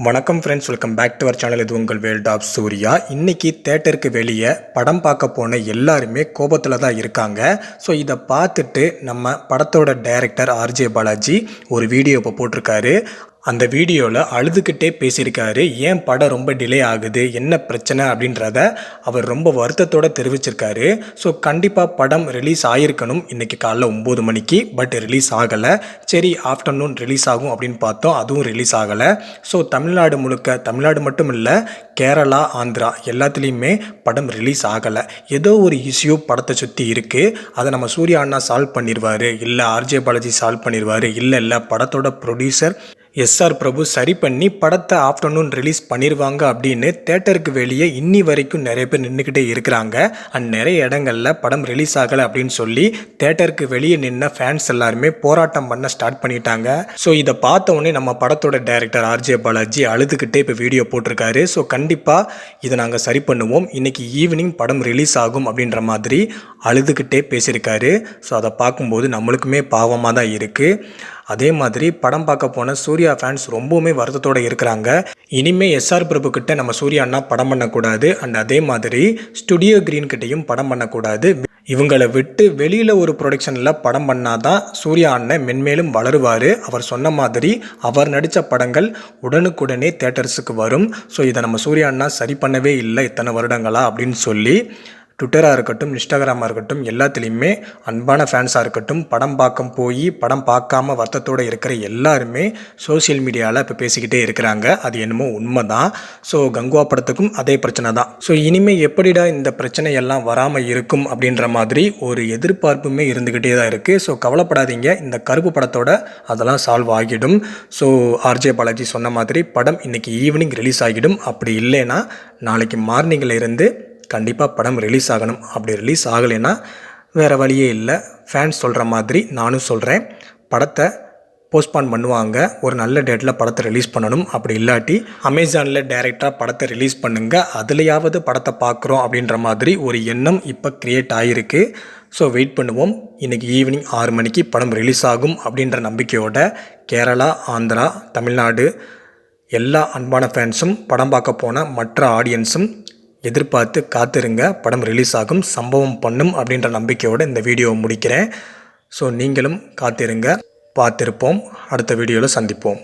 வணக்கம் friends, welcome back to our channel. இது உங்கள் வேர்ல்ட் ஆஃப் சூர்யா. இன்றைக்கி தேட்டருக்கு வெளியே படம் பார்க்க போன எல்லாருமே கோபத்தில் தான் இருக்காங்க. ஸோ இதை பார்த்துட்டு நம்ம படத்தோட டைரக்டர் ஆர்ஜே பாலாஜி ஒரு வீடியோ இப்போ போட்டிருக்காரு. அந்த வீடியோவில் அழுதுகிட்டே பேசியிருக்காரு. ஏன் படம் ரொம்ப டிலே ஆகுது, என்ன பிரச்சனை அப்படின்றத அவர் ரொம்ப வருத்தத்தோடு தெரிவிச்சிருக்காரு. ஸோ கண்டிப்பாக படம் ரிலீஸ் ஆகிருக்கணும் இன்றைக்கி காலைல 9 மணிக்கு. பட் ரிலீஸ் ஆகலை. சரி, ஆஃப்டர்நூன் ரிலீஸ் ஆகும் அப்படின்னு பார்த்தோம், அதுவும் ரிலீஸ் ஆகலை. ஸோ தமிழ்நாடு முழுக்க, தமிழ்நாடு மட்டும் இல்லை, கேரளா, ஆந்திரா எல்லாத்துலேயுமே படம் ரிலீஸ் ஆகலை. ஏதோ ஒரு இஷ்யூ படத்தை சுற்றி இருக்குது. அதை நம்ம சூர்யா அண்ணா சால்வ் பண்ணிடுவார், இல்லை ஆர்ஜே பாலாஜி சால்வ் பண்ணிடுவார், இல்லை படத்தோட ப்ரொடியூசர் எஸ்ஆர் பிரபு சரி பண்ணி படத்தை ஆஃப்டர்நூன் ரிலீஸ் பண்ணிடுவாங்க அப்படின்னு தேட்டருக்கு வெளியே இன்னி வரைக்கும் நிறைய பேர் நின்றுக்கிட்டே இருக்கிறாங்க. அண்ட் நிறைய இடங்களில் படம் ரிலீஸ் ஆகலை அப்படின்னு சொல்லி தேட்டருக்கு வெளியே நின்ன ஃபேன்ஸ் எல்லாருமே போராட்டம் பண்ண ஸ்டார்ட் பண்ணிட்டாங்க. ஸோ இதை பார்த்த உடனே நம்ம படத்தோட டைரக்டர் ஆர்ஜே பாலாஜி அழுதுகிட்டே இப்போ வீடியோ போட்டிருக்காரு. ஸோ கண்டிப்பாக இதை நாங்கள் சரி பண்ணுவோம், இன்னைக்கு ஈவினிங் படம் ரிலீஸ் ஆகும் அப்படின்ற மாதிரி அழுதுகிட்டே பேசியிருக்காரு. ஸோ அதை பார்க்கும்போது நம்மளுக்குமே பாவமாக தான் இருக்குது. அதே மாதிரி படம் பார்க்க போன சூர்யா ஃபேன்ஸ் ரொம்பவுமே வருத்தத்தோடு இருக்கிறாங்க. இனிமேல் எஸ்ஆர் பிரபு கிட்ட நம்ம சூர்யா அண்ணா படம் பண்ணக்கூடாது, அண்ட் அதே மாதிரி ஸ்டுடியோ கிரீன் கிட்டையும் படம் பண்ணக்கூடாது. இவங்களை விட்டு வெளியில் ஒரு ப்ரொடக்ஷனில் படம் பண்ணாதான் சூர்யா அண்ணன் மென்மேலும் வளருவார். அவர் சொன்ன மாதிரி அவர் நடித்த படங்கள் உடனுக்குடனே தேட்டர்ஸுக்கு வரும். ஸோ இதை நம்ம சூர்யா அண்ணா சரி பண்ணவே இல்லை இத்தனை வருடங்களா அப்படின்னு சொல்லி ட்விட்டராக இருக்கட்டும், இன்ஸ்டாகிராமாக இருக்கட்டும், எல்லாத்துலேயுமே அன்பான ஃபேன்ஸாக இருக்கட்டும், படம் படம் பார்க்காம வருத்தத்தோடு இருக்கிற எல்லாருமே சோசியல் மீடியாவில் இப்போ பேசிக்கிட்டே இருக்கிறாங்க. அது என்னமோ உண்மை தான். ஸோ கங்குவா படத்துக்கும் அதே பிரச்சனை தான். ஸோ இனிமேல் எப்படிடா இந்த பிரச்சனையெல்லாம் வராமல் இருக்கும் அப்படின்ற மாதிரி ஒரு எதிர்பார்ப்புமே இருந்துக்கிட்டே தான் இருக்குது. ஸோ கவலைப்படாதீங்க, இந்த கருப்பு படத்தோட அதெல்லாம் சால்வ் ஆகிடும். ஸோ ஆர்ஜே பாலாஜி சொன்ன மாதிரி படம் இன்றைக்கி ஈவினிங் ரிலீஸ் ஆகிடும். அப்படி இல்லைன்னா நாளைக்கு மார்னிங்கில் இருந்து கண்டிப்பாக படம் ரிலீஸ் ஆகணும். அப்படி ரிலீஸ் ஆகலைன்னா வேறு வழியே இல்லை. ஃபேன்ஸ் சொல்கிற மாதிரி நானும் சொல்கிறேன், படத்தை போஸ்ட்பான் பண்ணுவாங்க. ஒரு நல்ல டேட்டில் படத்தை ரிலீஸ் பண்ணணும். அப்படி இல்லாட்டி அமேசானில் டைரெக்டாக படத்தை ரிலீஸ் பண்ணுங்கள், அதுலையாவது படத்தை பார்க்குறோம் அப்படின்ற மாதிரி ஒரு எண்ணம் இப்போ க்ரியேட் ஆகிருக்கு. ஸோ வெயிட் பண்ணுவோம். இன்றைக்கி ஈவினிங் 6 மணிக்கு படம் ரிலீஸ் ஆகும் அப்படின்ற நம்பிக்கையோட கேரளா, ஆந்திரா, தமிழ்நாடு எல்லா அன்பான ஃபேன்ஸும், படம் பார்க்க போன மற்ற ஆடியன்ஸும் எதிர்பார்த்து காத்திருங்க. படம் ரிலீஸ் ஆகும், சம்பவம் பண்ணும் அப்படின்ற நம்பிக்கையோடு இந்த வீடியோவை முடிக்கிறேன். ஸோ நீங்களும் காத்திருங்க, பார்த்திருப்போம். அடுத்த வீடியோவில் சந்திப்போம்.